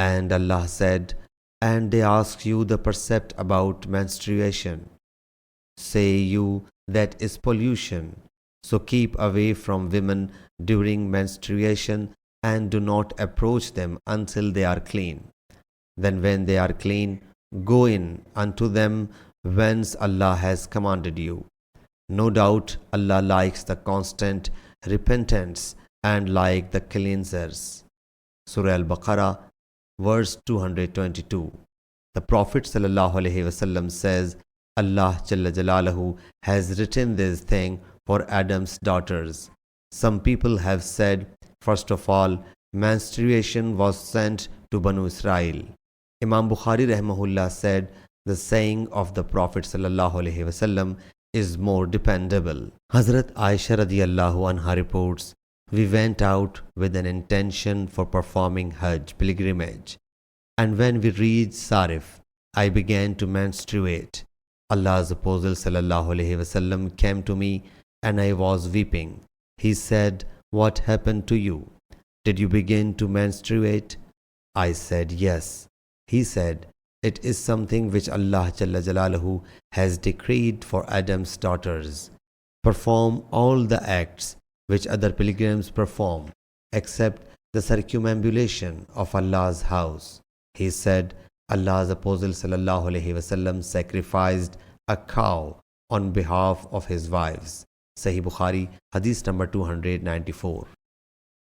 And Allah said, and they ask you the precept about menstruation. Say you, that is pollution. So keep away from women during menstruation and do not approach them until they are clean. Then when they are clean, go in unto them whence Allah has commanded you. No doubt Allah likes the constant repentance and like the cleansers. Surah Al-Baqarah, verse 222. The Prophet ﷺ says, Allah Jalla Jalaluhu has written this thing for Adam's daughters. Some people have said, first of all, menstruation was sent to Banu Israel. Imam Bukhari rahimahullah said, the saying of the Prophet ﷺ is more dependable. Hazrat Aisha radiyallahu anha reports, we went out with an intention for performing Hajj pilgrimage. And when we reached Sarif, I began to menstruate. Allah's Apostle ﷺ came to me and I was weeping. He said, what happened to you? Did you begin to menstruate? I said, yes. He said, it is something which Allah Jalla Jalaluhu has decreed for Adam's daughters. Perform all the acts which other pilgrims perform, except the circumambulation of Allah's house. He said, Allah's Apostle ﷺ sacrificed a cow on behalf of his wives. Sahih Bukhari, Hadith number 294.